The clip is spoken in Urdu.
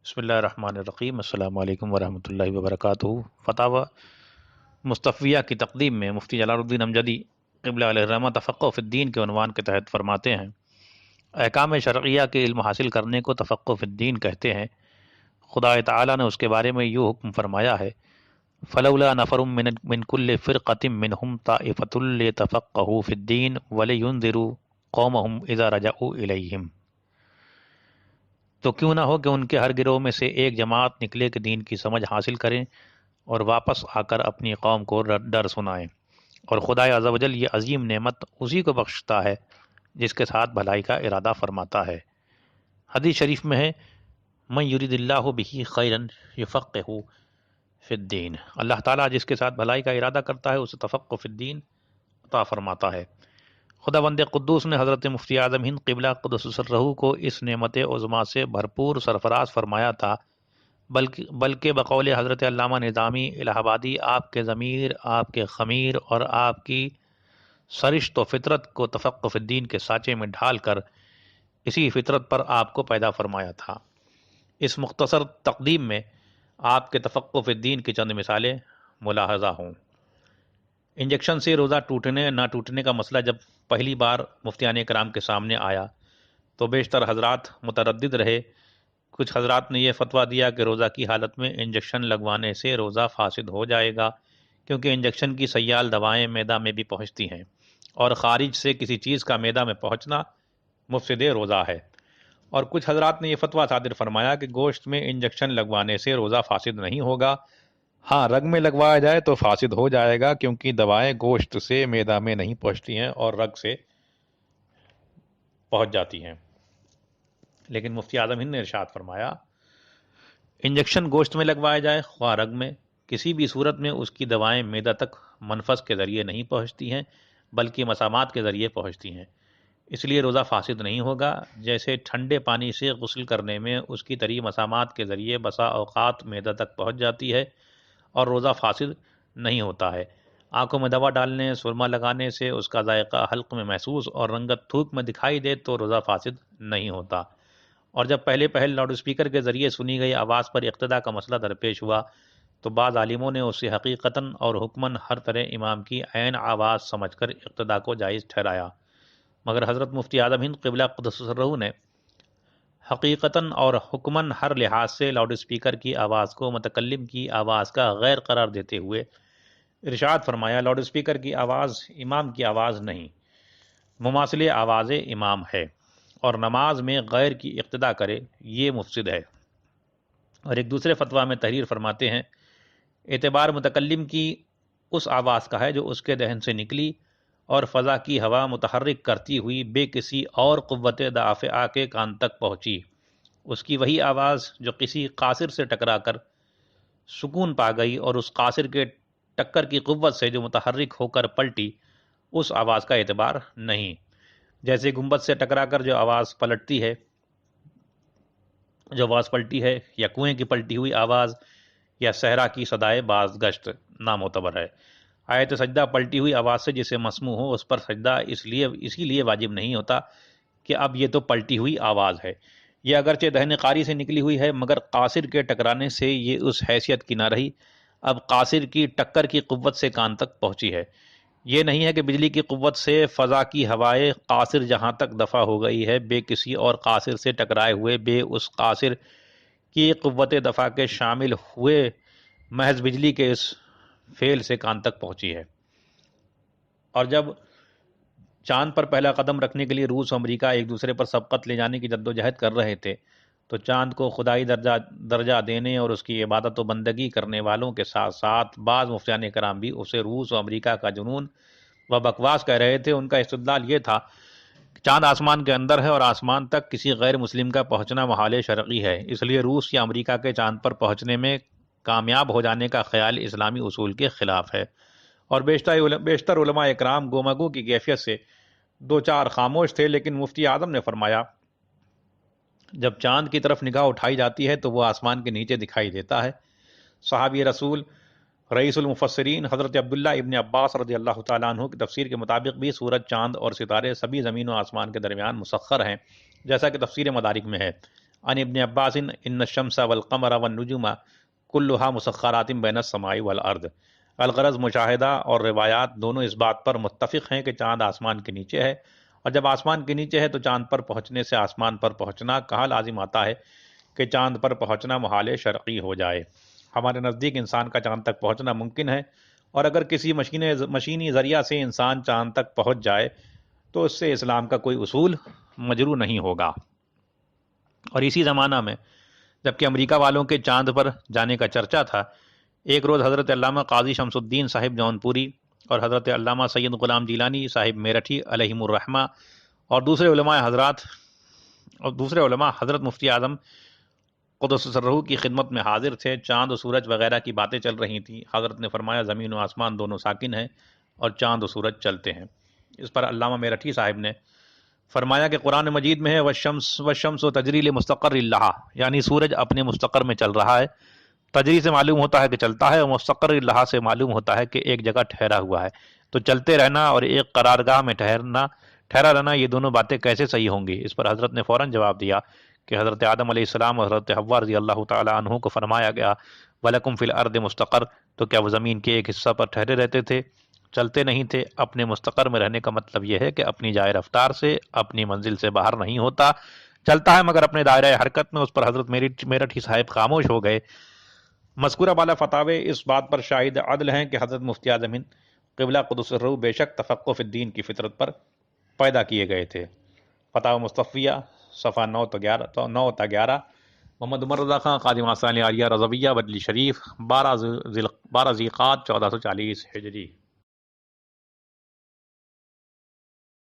بسم اللہ الرحمن الرحیم۔ السلام علیکم ورحمۃ اللہ وبرکاتہ۔ فتاوی مصطفیہ کی تقدیم میں مفتی جلال الدین امجدی قبلہ علیہ الرحمہ تفقہ فی الدین کے عنوان کے تحت فرماتے ہیں، احکام شرعیہ کے علم حاصل کرنے کو تفقہ فی الدین کہتے ہیں۔ خدا تعالیٰ نے اس کے بارے میں یوں حکم فرمایا ہے، فلولا نفر من کل فرقۃ منہم طائفۃ لیتفقہوا فی الدین ولینذروا قومہم اذا رجعوا الیہم۔ تو کیوں نہ ہو کہ ان کے ہر گروہ میں سے ایک جماعت نکلے کہ دین کی سمجھ حاصل کریں اور واپس آ کر اپنی قوم کو ڈر سنائیں۔ اور خدا عز و جل یہ عظیم نعمت اسی کو بخشتا ہے جس کے ساتھ بھلائی کا ارادہ فرماتا ہے۔ حدیث شریف میں ہے، من یرید اللہ بہ خیرا یفقہہ فی الدین، اللہ تعالیٰ جس کے ساتھ بھلائی کا ارادہ کرتا ہے اسے تفقہ فی الدین عطا فرماتا ہے۔ خدا بند قدوس نے حضرت مفتی اعظم ہند قبلہ قدس سرہ کو اس نعمت عظما سے بھرپور سرفراز فرمایا تھا، بلکہ بقول حضرت علامہ نظامی الہ آبادی، آپ کے ضمیر، آپ کے خمیر اور آپ کی سرشت و فطرت کو تفقہ فی الدین کے سانچے میں ڈھال کر اسی فطرت پر آپ کو پیدا فرمایا تھا۔ اس مختصر تقدیم میں آپ کے تفقہ فی الدین کی چند مثالیں ملاحظہ ہوں۔ انجیکشن سے روزہ ٹوٹنے نہ ٹوٹنے کا مسئلہ جب پہلی بار مفتیان کرام کے سامنے آیا تو بیشتر حضرات متردد رہے۔ کچھ حضرات نے یہ فتویٰ دیا کہ روزہ کی حالت میں انجیکشن لگوانے سے روزہ فاسد ہو جائے گا، کیونکہ انجیکشن کی سیال دوائیں معدہ میں بھی پہنچتی ہیں اور خارج سے کسی چیز کا معدہ میں پہنچنا مفسد روزہ ہے۔ اور کچھ حضرات نے یہ فتویٰ صادر فرمایا کہ گوشت میں انجیکشن لگوانے سے روزہ فاسد نہیں ہوگا، ہاں رگ میں لگوایا جائے تو فاسد ہو جائے گا، کیونکہ دوائیں گوشت سے معدہ میں نہیں پہنچتی ہیں اور رگ سے پہنچ جاتی ہیں۔ لیکن مفتی اعظم ہند نے ارشاد فرمایا، انجیکشن گوشت میں لگوایا جائے خواہ رگ میں، کسی بھی صورت میں اس کی دوائیں معدہ تک منفذ کے ذریعے نہیں پہنچتی ہیں بلکہ مسامات کے ذریعے پہنچتی ہیں، اس لیے روزہ فاسد نہیں ہوگا۔ جیسے ٹھنڈے پانی سے غسل کرنے میں اس کی تری مسامات کے ذریعے بسا اوقات معدہ تک پہنچ جاتی ہے اور روزہ فاسد نہیں ہوتا ہے۔ آنکھوں میں دوا ڈالنے، سرما لگانے سے اس کا ذائقہ حلق میں محسوس اور رنگت تھوک میں دکھائی دے تو روزہ فاسد نہیں ہوتا۔ اور جب پہل لاؤڈ اسپیکر کے ذریعے سنی گئی آواز پر اقتدا کا مسئلہ درپیش ہوا تو بعض عالموں نے اسے حقیقتاً اور حکماً ہر طرح امام کی عین آواز سمجھ کر اقتدا کو جائز ٹھہرایا، مگر حضرت مفتی اعظم ہند قبلہ قدس سرہ نے حقیقتاً اور حکماً ہر لحاظ سے لاؤڈ اسپیکر کی آواز کو متکلم کی آواز کا غیر قرار دیتے ہوئے ارشاد فرمایا، لاؤڈ اسپیکر کی آواز امام کی آواز نہیں، مماثل آواز امام ہے، اور نماز میں غیر کی اقتدا کرے یہ مفسد ہے۔ اور ایک دوسرے فتویٰ میں تحریر فرماتے ہیں، اعتبار متکلم کی اس آواز کا ہے جو اس کے دہن سے نکلی اور فضا کی ہوا متحرک کرتی ہوئی بے کسی اور قوت دافعہ کے کان تک پہنچی، اس کی وہی آواز جو کسی قاصر سے ٹکرا کر سکون پا گئی اور اس قاصر کے ٹکر کی قوت سے جو متحرک ہو کر پلٹی، اس آواز کا اعتبار نہیں۔ جیسے گنبد سے ٹکرا کر جو آواز پلٹی ہے یا کنویں کی پلٹی ہوئی آواز یا صحرا کی صدائے باز گشت نامعتبر ہے۔ آیت سجدہ پلٹی ہوئی آواز سے جسے مسموع ہو اس پر سجدہ اسی لیے واجب نہیں ہوتا کہ اب یہ تو پلٹی ہوئی آواز ہے، یہ اگرچہ دہن قاری سے نکلی ہوئی ہے مگر قاصر کے ٹکرانے سے یہ اس حیثیت کی نہ رہی، اب قاصر کی ٹکر کی قوت سے کان تک پہنچی ہے۔ یہ نہیں ہے کہ بجلی کی قوت سے فضا کی ہوائیں قاصر جہاں تک دفع ہو گئی ہے بے کسی اور قاصر سے ٹکرائے ہوئے بے اس قاصر کی قوت دفع کے شامل ہوئے محض بجلی کے اس فعل سے کان تک پہنچی ہے۔ اور جب چاند پر پہلا قدم رکھنے کے لیے روس و امریکہ ایک دوسرے پر سبقت لے جانے کی جدوجہد کر رہے تھے تو چاند کو خدائی درجہ دینے اور اس کی عبادت و بندگی کرنے والوں کے ساتھ ساتھ بعض مفتیان کرام بھی اسے روس و امریکہ کا جنون و بکواس کہہ رہے تھے۔ ان کا استدلال یہ تھا کہ چاند آسمان کے اندر ہے اور آسمان تک کسی غیر مسلم کا پہنچنا محال شرعی ہے، اس لیے روس یا امریکہ کے چاند پر پہنچنے میں کامیاب ہو جانے کا خیال اسلامی اصول کے خلاف ہے۔ اور بیشتر علماء اکرام گومگو کی کیفیت سے دو چار خاموش تھے، لیکن مفتی اعظم نے فرمایا، جب چاند کی طرف نگاہ اٹھائی جاتی ہے تو وہ آسمان کے نیچے دکھائی دیتا ہے۔ صحابی رسول رئیس المفسرین حضرت عبداللہ ابن عباس رضی اللہ تعالیٰ عنہ کی تفسیر کے مطابق بھی سورج، چاند اور ستارے سبھی زمین و آسمان کے درمیان مسخر ہیں، جیسا کہ تفسیر مدارک میں ہے۔ عن ابن عباس ان الشمس والقمر والنجوم کلھا مسخرات بین السماء والارض۔ الغرض مشاہدہ اور روایات دونوں اس بات پر متفق ہیں کہ چاند آسمان کے نیچے ہے، اور جب آسمان کے نیچے ہے تو چاند پر پہنچنے سے آسمان پر پہنچنا کہاں لازم آتا ہے کہ چاند پر پہنچنا محال شرعی ہو جائے۔ ہمارے نزدیک انسان کا چاند تک پہنچنا ممکن ہے، اور اگر کسی مشینی ذریعہ سے انسان چاند تک پہنچ جائے تو اس سے اسلام کا کوئی اصول مجروح نہیں ہوگا۔ اور اسی زمانہ میں جبکہ امریکہ والوں کے چاند پر جانے کا چرچا تھا، ایک روز حضرت علامہ قاضی شمس الدین صاحب جون پوری اور حضرت علامہ سید غلام جیلانی صاحب میرٹھی علیہم الرحمہ اور دوسرے علماء حضرت مفتی اعظم قدس سرہ کی خدمت میں حاضر تھے۔ چاند و سورج وغیرہ کی باتیں چل رہی تھیں۔ حضرت نے فرمایا زمین و آسمان دونوں ساکن ہیں اور چاند و سورج چلتے ہیں۔ اس پر علامہ میرٹھی صاحب نے فرمایا کہ قرآن مجید میں ہے والشمس تجری لمستقر لہا، یعنی سورج اپنے مستقر میں چل رہا ہے۔ تجری سے معلوم ہوتا ہے کہ چلتا ہے، اور مستقر لہا سے معلوم ہوتا ہے کہ ایک جگہ ٹھہرا ہوا ہے۔ تو چلتے رہنا اور ایک قرارگاہ میں ٹھہرا رہنا، یہ دونوں باتیں کیسے صحیح ہوں گی؟ اس پر حضرت نے فوراً جواب دیا کہ حضرت آدم علیہ السلام اور حضرت حوا رضی اللہ تعالیٰ عنہ کو فرمایا گیا وَلَكُمْ فِي الْأَرْضِ مُسْتَقَرٌ، تو کیا وہ زمین کے ایک حصہ پر ٹھہرے رہتے تھے، چلتے نہیں تھے؟ اپنے مستقر میں رہنے کا مطلب یہ ہے کہ اپنی جائے رفتار سے اپنی منزل سے باہر نہیں ہوتا، چلتا ہے مگر اپنے دائرۂ حرکت میں۔ اس پر حضرت میرٹھی صاحب خاموش ہو گئے۔ مذکورہ بالا فتاوے اس بات پر شاہد عدل ہیں کہ حضرت مفتی اعظم ہند قبلہ قدس سرہ بے شک تفقہ فی الدین کی فطرت پر پیدا کیے گئے تھے۔ فتاوی مصطفیہ صفحہ 9 تا 11۔ محمد عمر رضا خان خادم آسانی عالیہ رضویہ بدلی شریف 12 ذی القعدہ 1440 ہجری۔